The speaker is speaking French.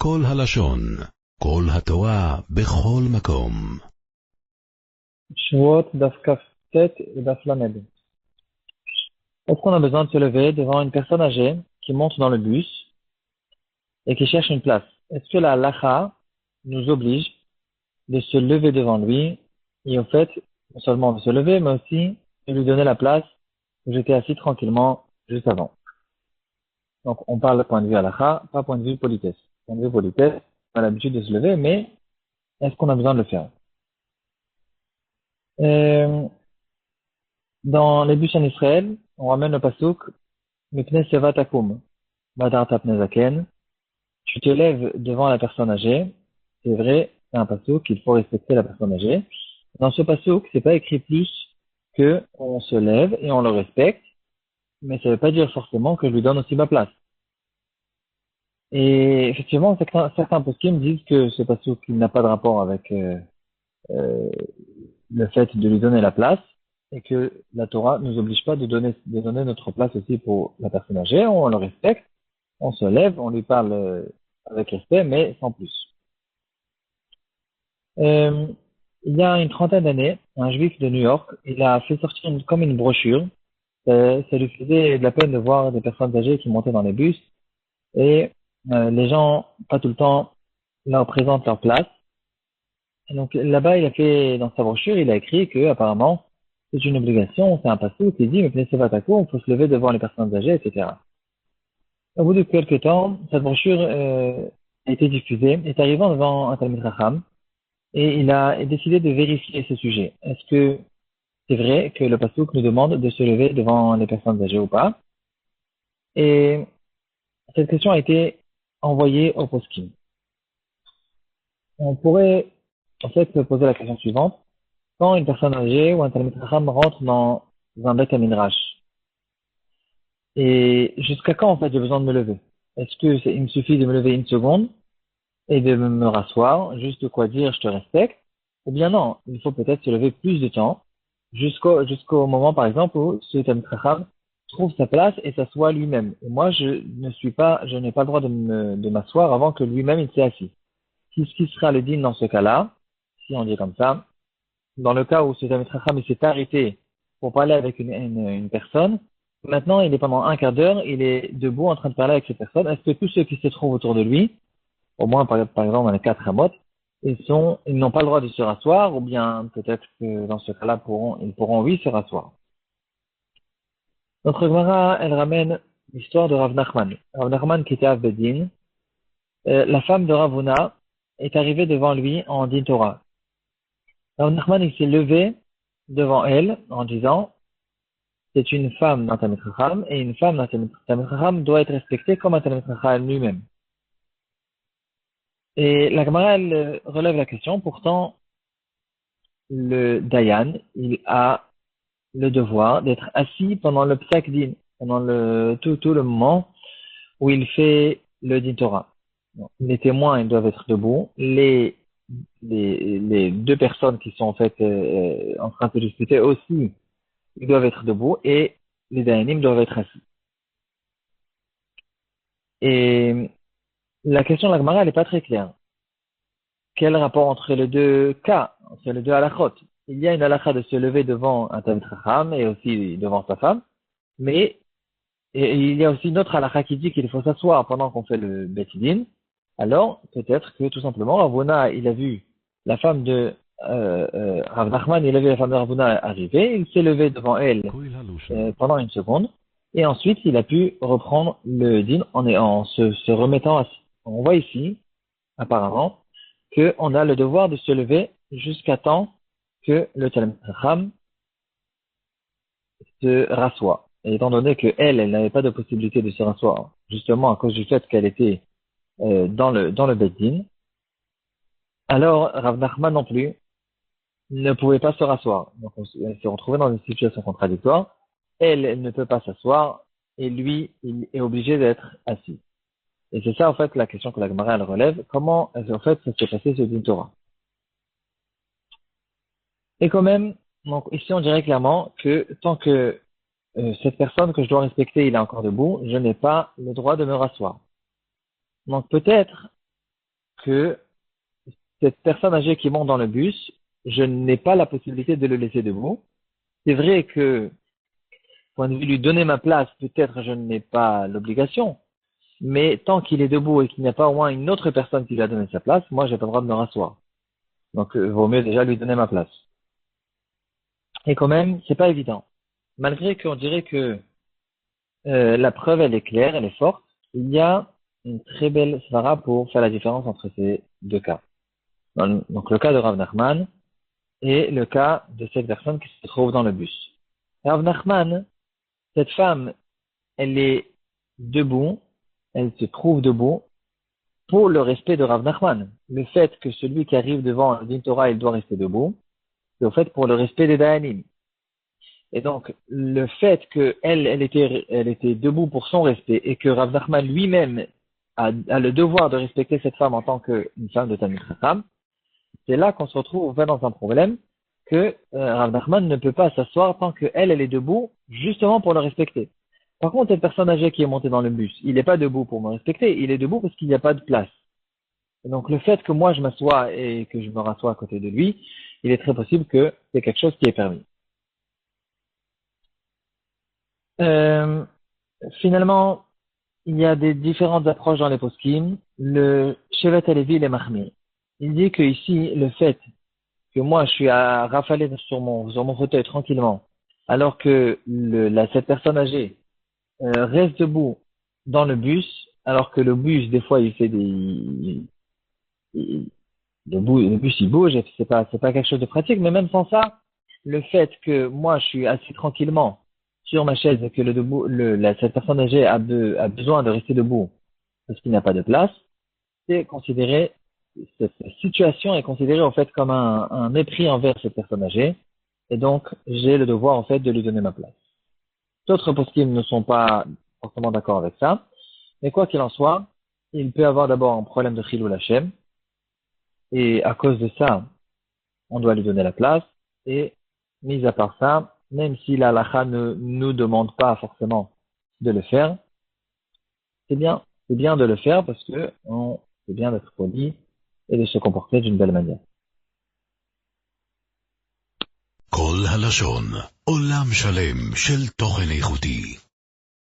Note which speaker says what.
Speaker 1: כל הלשון, כל התורה, בכל מקום.
Speaker 2: Shavuot, Daf Kaf Tet et Daf Lamed. Est-ce qu'on a besoin de se lever devant une personne âgée qui monte dans le bus et qui cherche une place? Est-ce que la halakha nous oblige de se lever devant lui et au fait, non seulement de se lever, mais aussi de lui donner la place où j'étais assis tranquillement juste avant? Donc, on parle de point de vue halakha, pas point de vue politesse. Point de vue politesse, on a l'habitude de se lever, mais est-ce qu'on a besoin de le faire? Dans les bus en Israël, on ramène le pasuk Mipnei seva takum, Vadarta pnei zaken. Tu te lèves devant la personne âgée. C'est vrai, c'est un pasuk qu'il faut respecter la personne âgée. Dans ce pasuk, c'est pas écrit plus que on se lève et on le respecte, mais ça veut pas dire forcément que je lui donne aussi ma place. Et effectivement, certains poskim disent que ce pasuk il n'a pas de rapport avec le fait de lui donner la place, et que la Torah nous oblige pas de donner notre place aussi pour la personne âgée. On le respecte, on se lève, on lui parle avec respect, mais sans plus. Il y a une trentaine d'années, un juif de New York, il a fait sortir comme une brochure. Ça lui faisait de la peine de voir des personnes âgées qui montaient dans les bus, et les gens, pas tout le temps, leur présentent leur place. Et donc là-bas, il a fait, dans sa brochure, il a écrit que apparemment c'est une obligation, c'est un passouk qui dit, mais pnei seva takum, il faut se lever devant les personnes âgées, etc. Au bout de quelques temps, cette brochure a été diffusée, est arrivée devant un Talmid Chacham, et il a décidé de vérifier ce sujet. Est-ce que c'est vrai que le passouk nous demande de se lever devant les personnes âgées ou pas? Et cette question a été envoyée au poskim. On pourrait en fait se poser la question suivante. Quand une personne âgée ou un Talmid Chacham rentre dans un Beit HaMidrash, et jusqu'à quand en fait j'ai besoin de me lever? Est-ce que il me suffit de me lever une seconde et de me rasseoir, juste de quoi dire je te respecte? Ou bien non, il faut peut-être se lever plus de temps, jusqu'au moment par exemple où ce Talmid Chacham trouve sa place et s'assoit lui-même. Et moi je n'ai pas le droit de m'asseoir avant que lui-même il s'est assis. Ce qui sera le din dans ce cas-là, si on dit comme ça, dans le cas où ce Talmid Chacham il s'est arrêté pour parler avec une personne, maintenant il est pendant un quart d'heure, il est debout en train de parler avec cette personne. Est-ce que tous ceux qui se trouvent autour de lui, au moins par exemple dans les 4 amot, ils n'ont pas le droit de se rasseoir, ou bien peut-être que dans ce cas-là ils pourront oui se rasseoir. Notre Gemara, elle ramène l'histoire de Rav Nachman. Rav Nachman qui était à Bedin, la femme de Rav Huna est arrivée devant lui en din Torah. Rav Nachman il s'est levé devant elle en disant c'est une femme d'un Talmid Chacham, et une femme d'un Talmid Chacham doit être respectée comme un Talmid Chacham lui-même. Et la Gemara elle relève la question, pourtant le Dayan, il a le devoir d'être assis pendant le Psak Din, pendant tout le moment où il fait le Din Torah. Donc, les témoins, ils doivent être debout. Les deux personnes qui sont en fait en train de discuter aussi, ils doivent être debout, et les Dayanim doivent être assis. Et la question de la Gemara, elle n'est pas très claire. Quel rapport entre les deux cas, entre les deux halachot? Il y a une halakha de se lever devant un Talmid Chacham et aussi devant sa femme, mais il y a aussi une autre halakha qui dit qu'il faut s'asseoir pendant qu'on fait le Bet Din. Alors, peut-être que tout simplement, Rav Huna, il a vu la femme de Rav Nachman, il a vu la femme de Rav Huna arriver, il s'est levé devant elle pendant une seconde, et ensuite il a pu reprendre le din en se remettant assis. On voit ici, apparemment, qu'on a le devoir de se lever jusqu'à temps que le Talmid Chacham se rassoit. Et étant donné elle n'avait pas de possibilité de se rasseoir, justement à cause du fait qu'elle était dans le Beit Din, alors Rav Nachman non plus ne pouvait pas se rasseoir. Donc on s'est retrouvé dans une situation contradictoire. Elle ne peut pas s'asseoir, et lui, il est obligé d'être assis. Et c'est ça, en fait, la question que la Gemara, elle relève. Comment, en fait, ça s'est passé ce Din Torah? Et quand même, donc, ici, on dirait clairement que tant que cette personne que je dois respecter, il est encore debout, je n'ai pas le droit de me rasseoir. Donc, peut-être que cette personne âgée qui monte dans le bus, je n'ai pas la possibilité de le laisser debout. C'est vrai que, point de vue lui donner ma place, peut-être je n'ai pas l'obligation, mais tant qu'il est debout et qu'il n'y a pas au moins une autre personne qui lui a donné sa place, moi j'ai pas le droit de me rasseoir. Donc, vaut mieux déjà lui donner ma place. Et quand même, c'est pas évident. Malgré qu'on dirait que la preuve, elle est claire, elle est forte, il y a une très belle svara pour faire la différence entre ces deux cas. Donc, le cas de Rav Nachman et le cas de cette personne qui se trouve dans le bus. Rav Nachman, cette femme, elle est debout, elle se trouve debout pour le respect de Rav Nachman. Le fait que celui qui arrive devant le Din Torah, il doit rester debout, c'est au fait pour le respect des Dayanim. Et donc, le fait qu'elle était debout pour son respect et que Rav Nachman lui-même a le devoir de respecter cette femme en tant qu'une femme de Talmid Chacham, c'est là qu'on se retrouve dans un problème que Rav Nachman ne peut pas s'asseoir tant qu'elle est debout, justement pour le respecter. Par contre, cette personne âgée qui est montée dans le bus, il n'est pas debout pour me respecter, il est debout parce qu'il n'y a pas de place. Et donc, le fait que moi je m'assois et que je me rassois à côté de lui, il est très possible que c'est quelque chose qui est permis. Euh, Finalement, il y a des différentes approches dans les poskim. Le Shevet Halevi, il est mahmir. Il dit que ici, le fait que moi, je suis à rafaler sur mon fauteuil tranquillement, alors que cette personne âgée reste debout dans le bus, alors que le bus, des fois, il fait le bus, il bouge, et c'est pas quelque chose de pratique, mais même sans ça, le fait que moi, je suis assis tranquillement sur ma chaise et que cette personne âgée a besoin de rester debout parce qu'il n'y a pas de place, c'est considéré, cette situation est considérée en fait comme un mépris envers cette personne âgée, et donc j'ai le devoir en fait de lui donner ma place. D'autres poskim ne sont pas forcément d'accord avec ça, mais quoi qu'il en soit, il peut avoir d'abord un problème de chilul Hashem, et à cause de ça, on doit lui donner la place, et mis à part ça, même si la halakha ne nous demande pas forcément de le faire, c'est bien de le faire parce que c'est bien d'être poli et de se comporter d'une belle manière.
Speaker 1: כל הלשון, עולם שלם של תוכן איכותי.